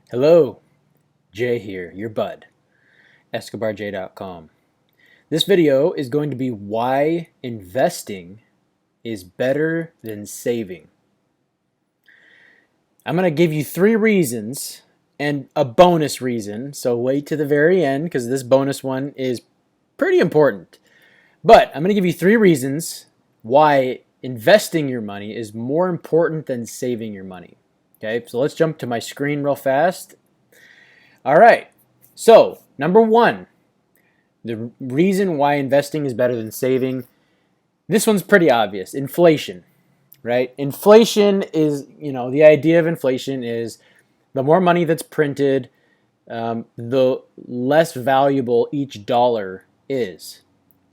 Hello, Jay here, your bud, EscobarJ.com. This video is going to be why investing is better than saving. I'm going to give you 3 reasons and a bonus reason, so wait to the very end because this bonus one is pretty important. But I'm going to give you 3 reasons why investing your money is more important than saving your money. Okay, so let's jump to my screen real fast. All right, so number 1, the reason why investing is better than saving. This one's pretty obvious. Inflation, right? Inflation is, the idea of inflation is the more money that's printed, the less valuable each dollar is.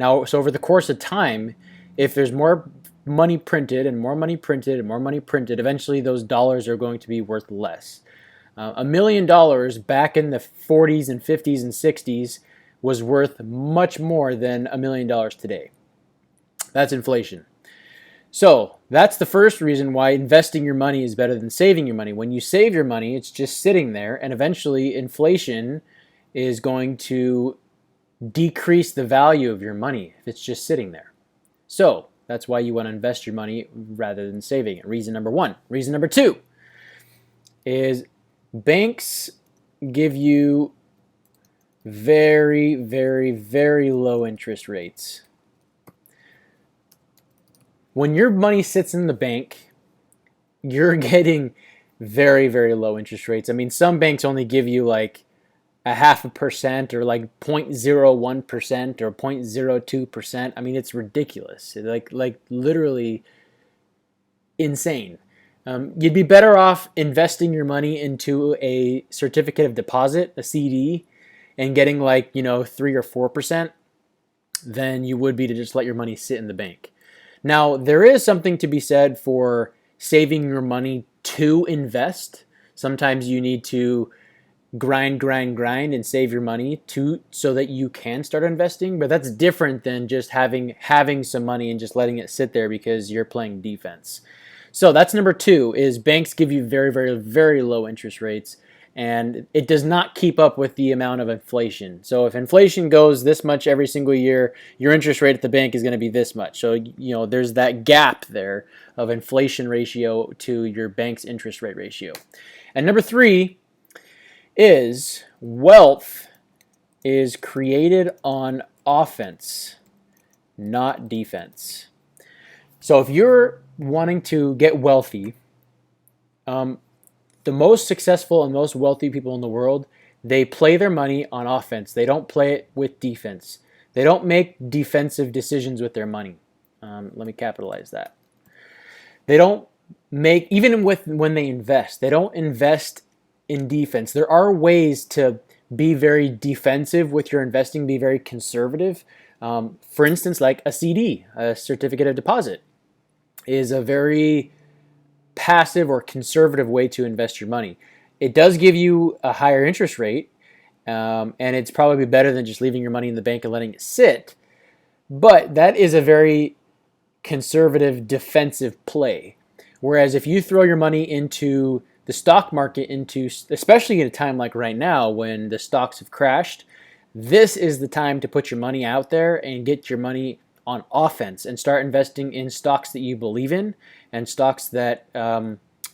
Now, so over the course of time, if there's more money printed and more money printed and more money printed, eventually those dollars are going to be worth less. $1 million back in the 40s and 50s and 60s was worth much more than $1 million today. That's inflation. So that's the first reason why investing your money is better than saving your money. When you save your money, it's just sitting there, and eventually inflation is going to decrease the value of your money if it's just sitting there. So that's why you want to invest your money rather than saving it. Reason number 1. Reason number 2 is banks give you very, very, very low interest rates. When your money sits in the bank, you're getting very, very low interest rates. I mean, some banks only give you like 0.5% or like 0.01% or 0.02%. I mean, it's ridiculous. Like literally insane. You'd be better off investing your money into a certificate of deposit, a CD, and getting like 3 or 4% than you would be to just let your money sit in the bank. Now, there is something to be said for saving your money to invest. Sometimes you need to grind and save your money so that you can start investing, but that's different than just having some money and just letting it sit there because you're playing defense. So that's number 2, is banks give you very, very, very low interest rates, and it does not keep up with the amount of inflation. So if inflation goes this much every single year, your interest rate at the bank is going to be this much. So there's that gap there of inflation ratio to your bank's interest rate ratio. And number 3 is wealth is created on offense, not defense. So if you're wanting to get wealthy, the most successful and most wealthy people in the world, they play their money on offense. They don't play it with defense. They don't make defensive decisions with their money. Let me capitalize that. They don't make, even when they invest, they don't invest in defense. There are ways to be very defensive with your investing, be very conservative. For instance, like a CD, a certificate of deposit, is a very passive or conservative way to invest your money. It does give you a higher interest rate, and it's probably better than just leaving your money in the bank and letting it sit. But that is a very conservative, defensive play. Whereas if you throw your money into the stock market, especially in a time like right now when the stocks have crashed, this is the time to put your money out there and get your money on offense and start investing in stocks that you believe in and stocks that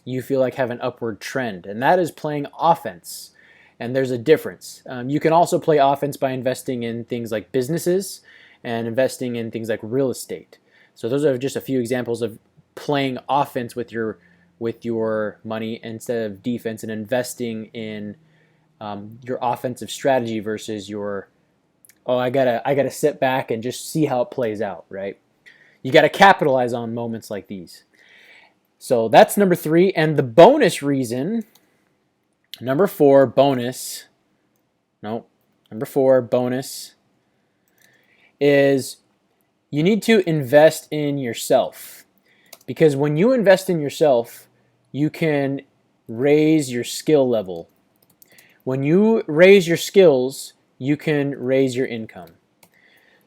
you feel like have an upward trend. And that is playing offense. And there's a difference. You can also play offense by investing in things like businesses and investing in things like real estate. So those are just a few examples of playing offense with your money instead of defense, and investing in your offensive strategy versus your I gotta sit back and just see how it plays out, right? You gotta capitalize on moments like these. So that's number 3. And the bonus reason, number 4, bonus is you need to invest in yourself. Because when you invest in yourself, you can raise your skill level. When you raise your skills, you can raise your income.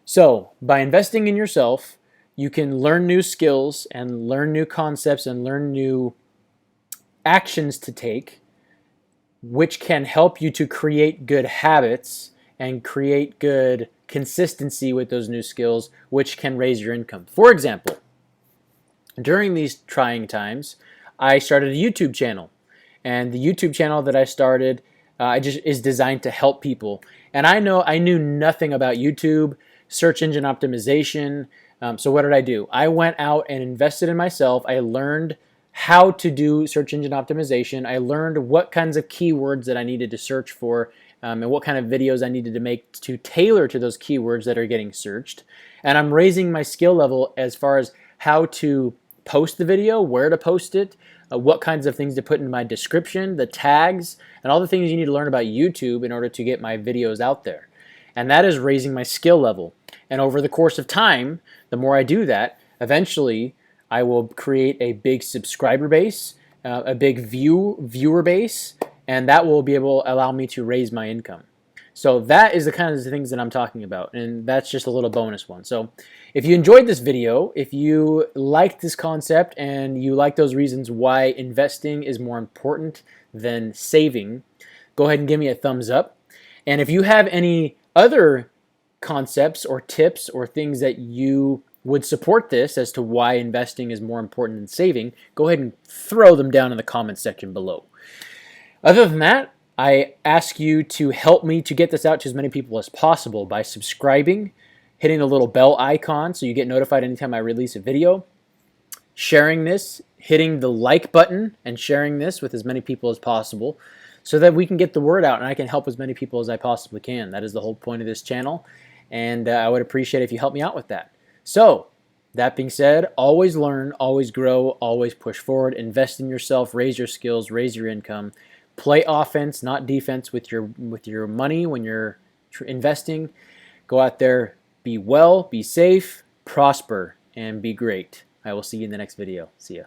So by investing in yourself, you can learn new skills and learn new concepts and learn new actions to take which can help you to create good habits and create good consistency with those new skills, which can raise your income. For example, during these trying times, I started a YouTube channel. And the YouTube channel that I started is designed to help people. And I knew nothing about YouTube, search engine optimization. So what did I do? I went out and invested in myself. I learned how to do search engine optimization. I learned what kinds of keywords that I needed to search for, and what kind of videos I needed to make to tailor to those keywords that are getting searched. And I'm raising my skill level as far as how to post the video, where to post it, what kinds of things to put in my description, the tags, and all the things you need to learn about YouTube in order to get my videos out there. And that is raising my skill level. And over the course of time, the more I do that, eventually I will create a big subscriber base, a big viewer base, and that will be able to allow me to raise my income. So that is the kind of things that I'm talking about, and that's just a little bonus one. So if you enjoyed this video, if you liked this concept and you like those reasons why investing is more important than saving, go ahead and give me a thumbs up. And if you have any other concepts or tips or things that you would support this as to why investing is more important than saving, go ahead and throw them down in the comments section below. Other than that, I ask you to help me to get this out to as many people as possible by subscribing, hitting the little bell icon so you get notified anytime I release a video, sharing this, hitting the like button and sharing this with as many people as possible so that we can get the word out and I can help as many people as I possibly can. That is the whole point of this channel, and I would appreciate if you help me out with that. So, that being said, always learn, always grow, always push forward, invest in yourself, raise your skills, raise your income. Play offense, not defense with your money when you're investing. Go out there, be well, be safe, prosper, and be great. I will see you in the next video. See ya.